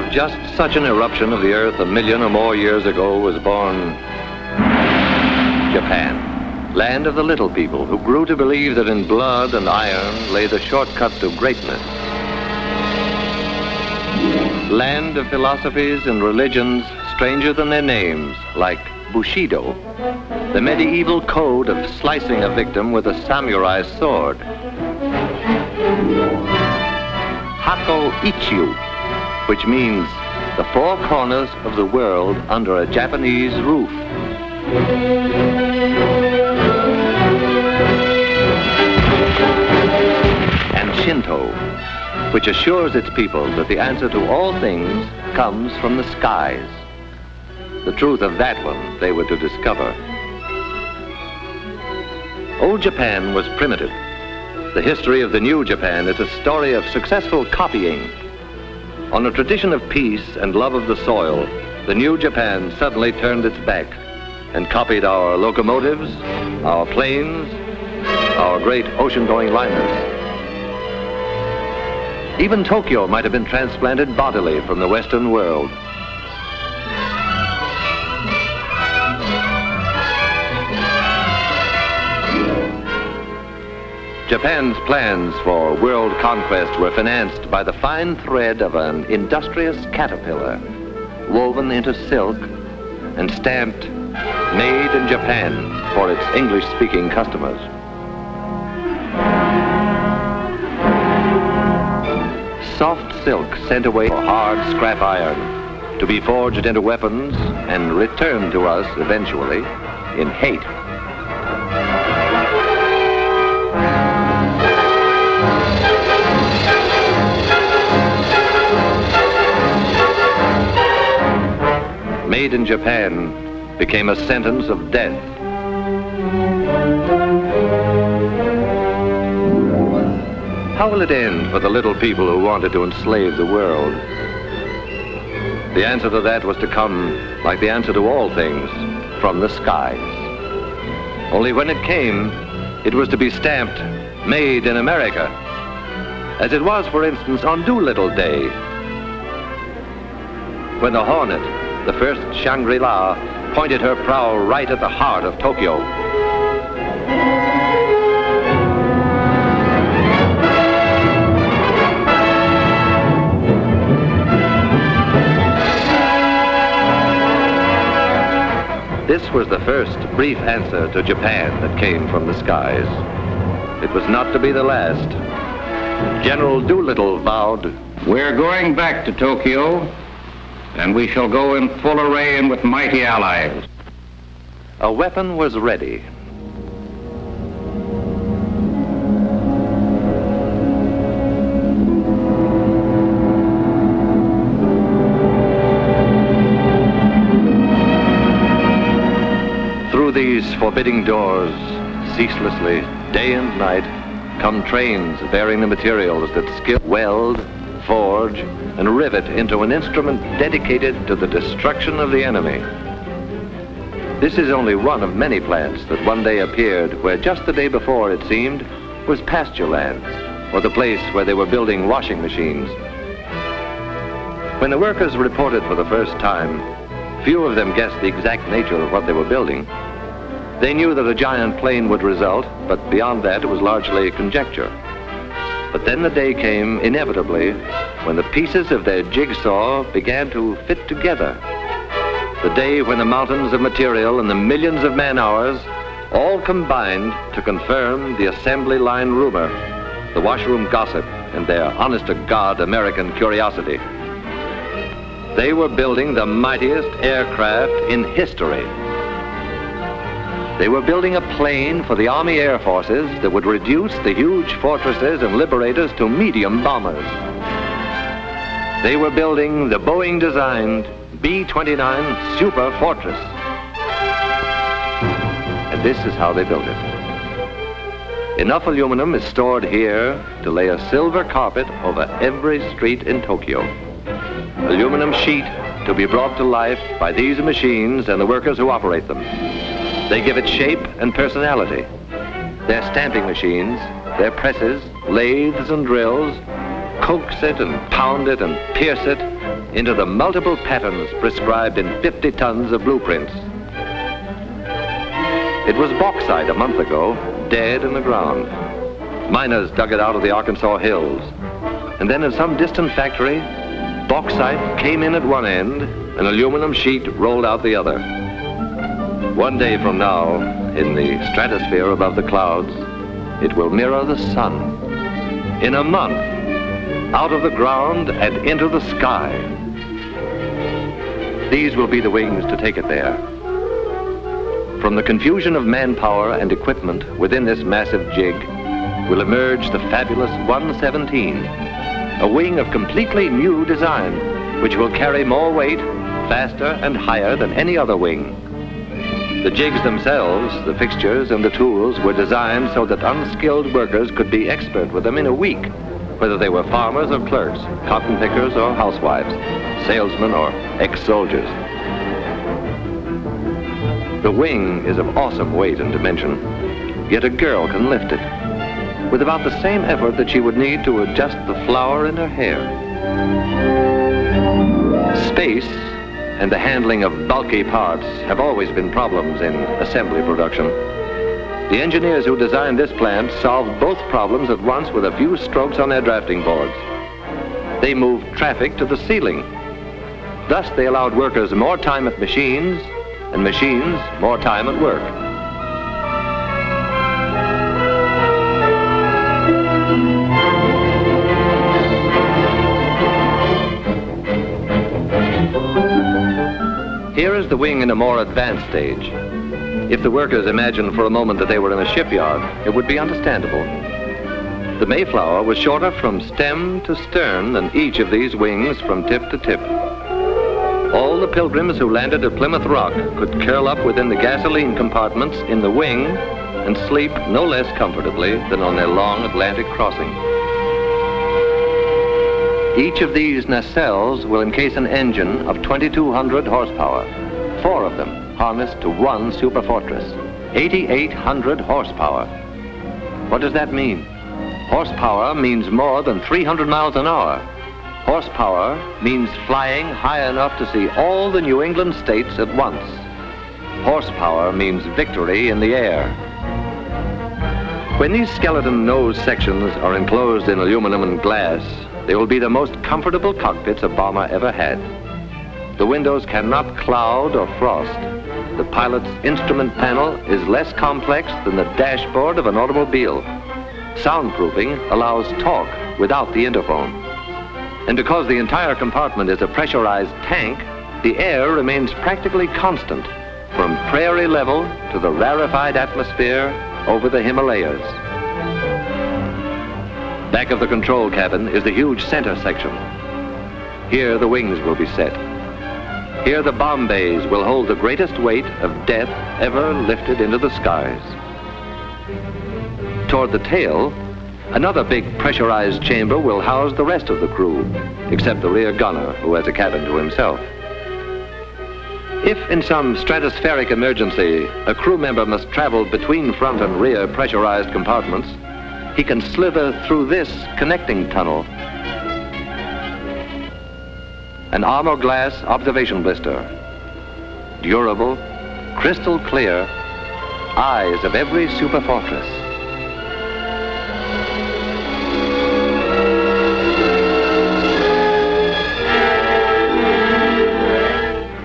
of just such an eruption of the earth 1 million or more years ago was born Japan, land of the little people who grew to believe that in blood and iron lay the shortcut to greatness. Land of philosophies and religions stranger than their names, like Bushido, the medieval code of slicing a victim with a samurai sword. Hako Ichiu, which means the four corners of the world under a Japanese roof. And Shinto, which assures its people that the answer to all things comes from the skies. The truth of that one they were to discover. Old Japan was primitive. The history of the new Japan is a story of successful copying. On a tradition of peace and love of the soil, the new Japan suddenly turned its back and copied our locomotives, our planes, our great ocean-going liners. Even Tokyo might have been transplanted bodily from the Western world. Japan's plans for world conquest were financed by the fine thread of an industrious caterpillar, woven into silk and stamped "Made in Japan" for its English-speaking customers. Soft silk sent away for hard scrap iron, to be forged into weapons and returned to us eventually in hate. Made in Japan became a sentence of death. How will it end for the little people who wanted to enslave the world? The answer to that was to come, like the answer to all things, from the skies. Only when it came, it was to be stamped, "Made in America," as it was, for instance, on Doolittle Day, when the Hornet, the first Shangri-La, pointed her prow right at the heart of Tokyo. This was the first brief answer to Japan that came from the skies. It was not to be the last. General Doolittle vowed, "We're going back to Tokyo, and we shall go in full array and with mighty allies." A weapon was ready. Through these forbidding doors, ceaselessly, day and night, come trains bearing the materials that skill weld, forge, and rivet into an instrument dedicated to the destruction of the enemy. This is only one of many plants that one day appeared where just the day before, it seemed, was pasture land, or the place where they were building washing machines. When the workers reported for the first time, few of them guessed the exact nature of what they were building. They knew that a giant plane would result, but beyond that, it was largely conjecture. But then the day came, inevitably, when the pieces of their jigsaw began to fit together. The day when the mountains of material and the millions of man-hours all combined to confirm the assembly line rumor, the washroom gossip, and their honest-to-God American curiosity. They were building the mightiest aircraft in history. They were building a plane for the Army Air Forces that would reduce the huge fortresses and liberators to medium bombers. They were building the Boeing-designed B-29 Super Fortress. And this is how they built it. Enough aluminum is stored here to lay a silver carpet over every street in Tokyo. Aluminum sheet to be brought to life by these machines and the workers who operate them. They give it shape and personality. Their stamping machines, their presses, lathes and drills, coax it and pound it and pierce it into the multiple patterns prescribed in 50 tons of blueprints. It was bauxite a month ago, dead in the ground. Miners dug it out of the Arkansas hills. And then in some distant factory, bauxite came in at one end, an aluminum sheet rolled out the other. One day from now, in the stratosphere above the clouds, it will mirror the sun. In a month, out of the ground and into the sky. These will be the wings to take it there. From the confusion of manpower and equipment within this massive jig will emerge the fabulous 117, a wing of completely new design, which will carry more weight, faster and higher than any other wing. The jigs themselves, the fixtures and the tools were designed so that unskilled workers could be expert with them in a week, whether they were farmers or clerks, cotton pickers or housewives, salesmen or ex-soldiers. The wing is of awesome weight and dimension, yet a girl can lift it with about the same effort that she would need to adjust the flower in her hair. Space and the handling of bulky parts have always been problems in assembly production. The engineers who designed this plant solved both problems at once with a few strokes on their drafting boards. They moved traffic to the ceiling. Thus, they allowed workers more time at machines, and machines more time at work. Here is the wing in a more advanced stage. If the workers imagined for a moment that they were in a shipyard, it would be understandable. The Mayflower was shorter from stem to stern than each of these wings from tip to tip. All the pilgrims who landed at Plymouth Rock could curl up within the gasoline compartments in the wing and sleep no less comfortably than on their long Atlantic crossing. Each of these nacelles will encase an engine of 2,200 horsepower, 4 of them harnessed to one superfortress, 8,800 horsepower. What does that mean? Horsepower means more than 300 miles an hour. Horsepower means flying high enough to see all the New England states at once. Horsepower means victory in the air. When these skeleton nose sections are enclosed in aluminum and glass, they will be the most comfortable cockpits a bomber ever had. The windows cannot cloud or frost. The pilot's instrument panel is less complex than the dashboard of an automobile. Soundproofing allows talk without the interphone. And because the entire compartment is a pressurized tank, the air remains practically constant from prairie level to the rarefied atmosphere over the Himalayas. Back of the control cabin is the huge center section. Here the wings will be set. Here the bomb bays will hold the greatest weight of death ever lifted into the skies. Toward the tail, another big pressurized chamber will house the rest of the crew, except the rear gunner, who has a cabin to himself. If in some stratospheric emergency, a crew member must travel between front and rear pressurized compartments, he can slither through this connecting tunnel. An armor glass observation blister. Durable, crystal clear, eyes of every superfortress.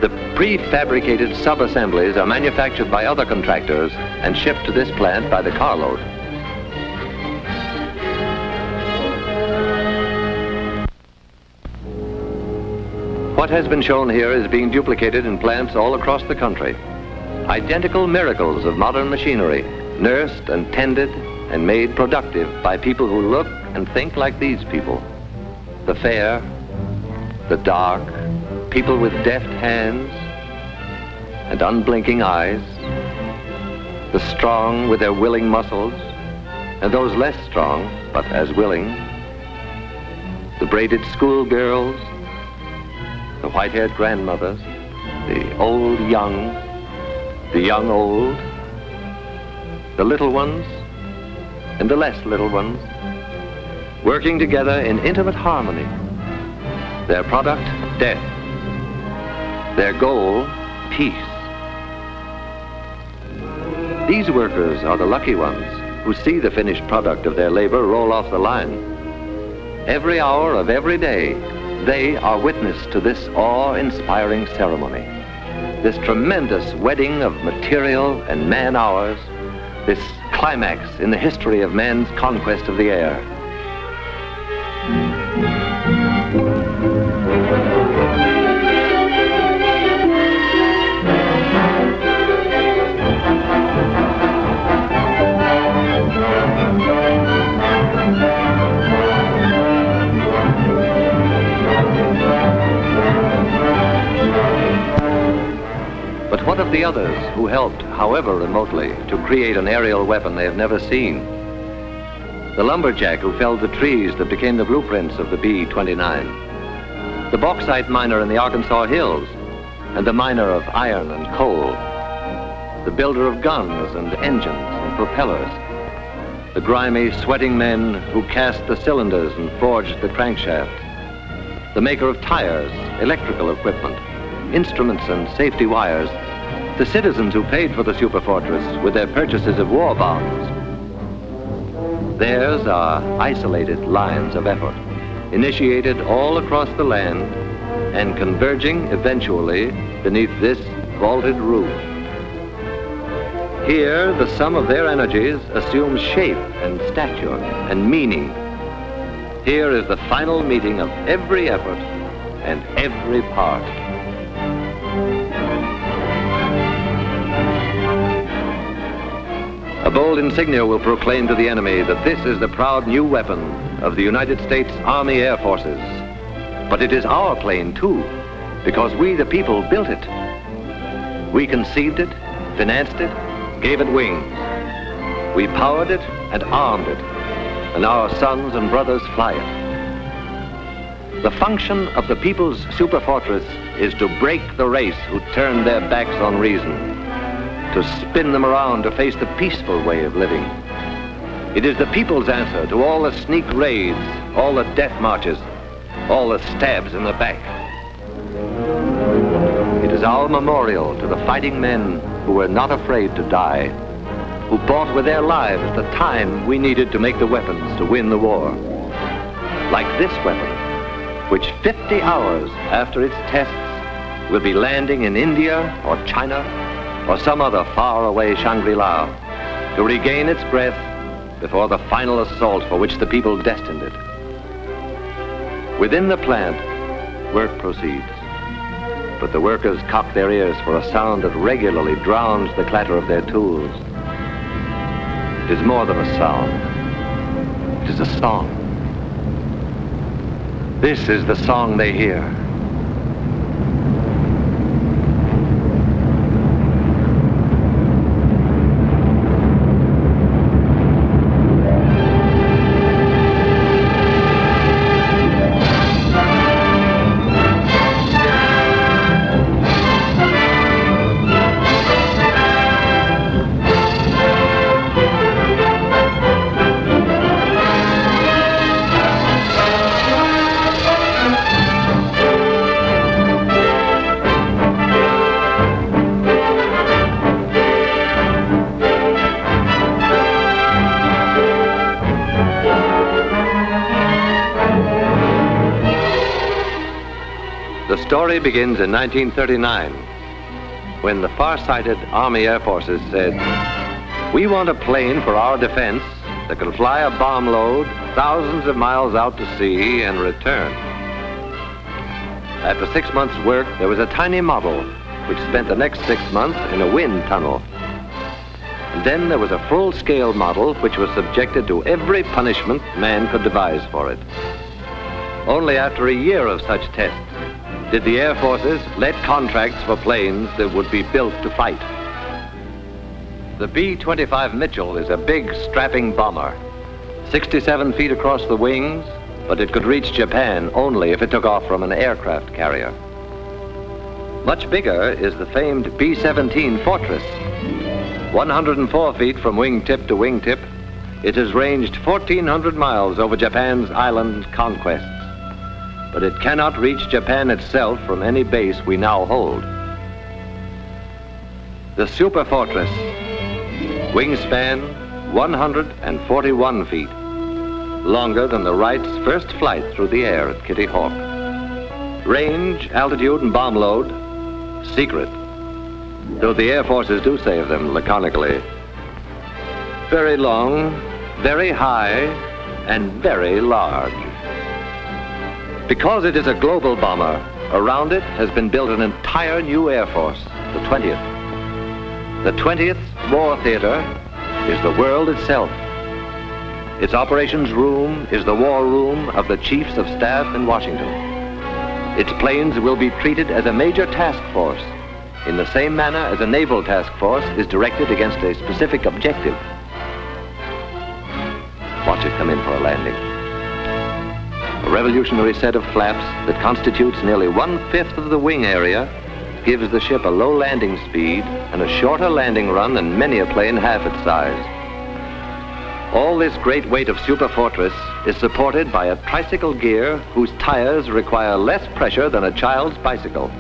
The prefabricated sub-assemblies are manufactured by other contractors and shipped to this plant by the carload. What has been shown here is being duplicated in plants all across the country. Identical miracles of modern machinery, nursed and tended and made productive by people who look and think like these people. The fair, the dark, people with deft hands and unblinking eyes, the strong with their willing muscles, and those less strong but as willing, the braided schoolgirls, the white-haired grandmothers, the old young, the young old, the little ones and the less little ones, working together in intimate harmony. Their product death. Their goal, peace. These workers are the lucky ones who see the finished product of their labor roll off the line. Every hour of every day, they are witness to this awe-inspiring ceremony, this tremendous wedding of material and man-hours, this climax in the history of man's conquest of the air. But what of the others who helped, however remotely, to create an aerial weapon they have never seen? The lumberjack who felled the trees that became the blueprints of the B-29. The bauxite miner in the Arkansas hills, and the miner of iron and coal. The builder of guns and engines and propellers. The grimy, sweating men who cast the cylinders and forged the crankshaft. The maker of tires, electrical equipment, instruments and safety wires, the citizens who paid for the superfortress with their purchases of war bonds. Theirs are isolated lines of effort, initiated all across the land and converging eventually beneath this vaulted roof. Here, the sum of their energies assumes shape and stature and meaning. Here is the final meeting of every effort and every part. A bold insignia will proclaim to the enemy that this is the proud new weapon of the United States Army Air Forces. But it is our plane, too, because we, the people, built it. We conceived it, financed it, gave it wings. We powered it and armed it, and our sons and brothers fly it. The function of the people's superfortress is to break the race who turned their backs on reason, to spin them around to face the peaceful way of living. It is the people's answer to all the sneak raids, all the death marches, all the stabs in the back. It is our memorial to the fighting men who were not afraid to die, who bought with their lives the time we needed to make the weapons to win the war. Like this weapon, which 50 hours after its tests will be landing in India or China or some other faraway Shangri-La to regain its breath before the final assault for which the people destined it. Within the plant, work proceeds, but the workers cock their ears for a sound that regularly drowns the clatter of their tools. It is more than a sound. It is a song. This is the song they hear. The story begins in 1939, when the far-sighted Army Air Forces said, "We want a plane for our defense that can fly a bomb load thousands of miles out to sea and return." After 6 months' work, there was a tiny model which spent the next 6 months in a wind tunnel. And then there was a full-scale model which was subjected to every punishment man could devise for it. Only after a year of such tests did the Air Forces let contracts for planes that would be built to fight. The B-25 Mitchell is a big, strapping bomber, 67 feet across the wings, but it could reach Japan only if it took off from an aircraft carrier. Much bigger is the famed B-17 Fortress. 104 feet from wingtip to wingtip, it has ranged 1,400 miles over Japan's island conquests. but it cannot reach Japan itself from any base we now hold. The superfortress, wingspan 141 feet, longer than the Wrights' first flight through the air at Kitty Hawk. Range, altitude, and bomb load, secret, though the Air Forces do say of them laconically. Very long, very high, and very large. Because it is a global bomber, around it has been built an entire new Air Force, the 20th. The 20th War Theater is the world itself. Its operations room is the war room of the Chiefs of Staff in Washington. Its planes will be treated as a major task force, in the same manner as a naval task force is directed against a specific objective. Watch it come in for a landing. A revolutionary set of flaps that constitutes nearly 1/5 of the wing area gives the ship a low landing speed and a shorter landing run than many a plane half its size. All this great weight of superfortress is supported by a tricycle gear whose tires require less pressure than a child's bicycle.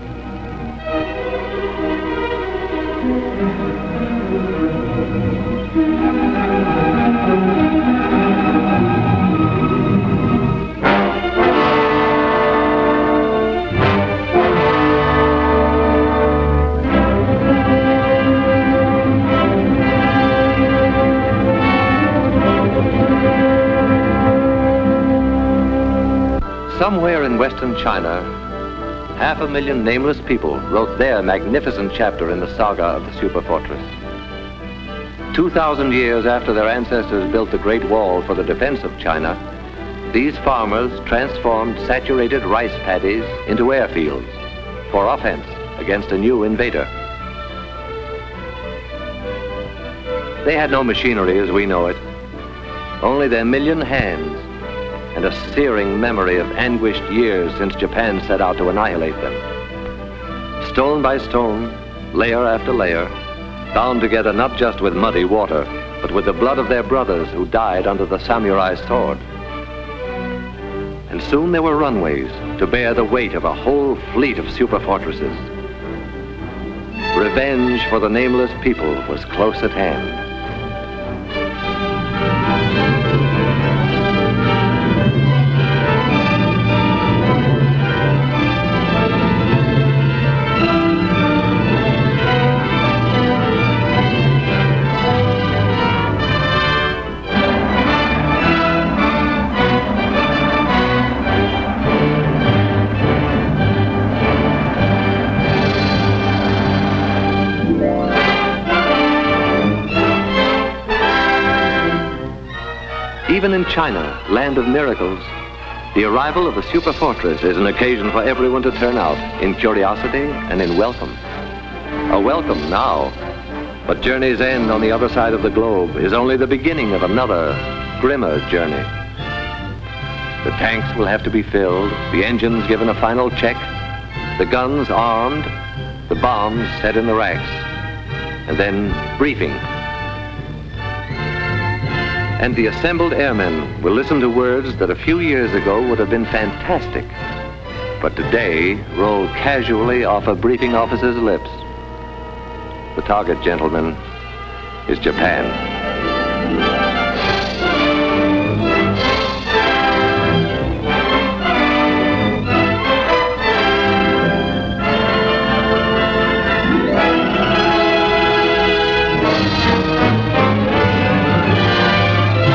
Somewhere in western China, 500,000 nameless people wrote their magnificent chapter in the saga of the superfortress. 2,000 years after their ancestors built the Great Wall for the defense of China, these farmers transformed saturated rice paddies into airfields for offense against a new invader. They had no machinery as we know it, only their million hands, and a searing memory of anguished years since Japan set out to annihilate them. Stone by stone, layer after layer, bound together not just with muddy water, but with the blood of their brothers who died under the samurai's sword. And soon there were runways to bear the weight of a whole fleet of superfortresses. Revenge for the nameless people was close at hand. Even in China, land of miracles, the arrival of the superfortress is an occasion for everyone to turn out in curiosity and in welcome. A welcome now, but journey's end on the other side of the globe is only the beginning of another, grimmer journey. The tanks will have to be filled, the engines given a final check, the guns armed, the bombs set in the racks, and then briefing. And the assembled airmen will listen to words that a few years ago would have been fantastic, but today roll casually off a briefing officer's lips. The target, gentlemen, is Japan.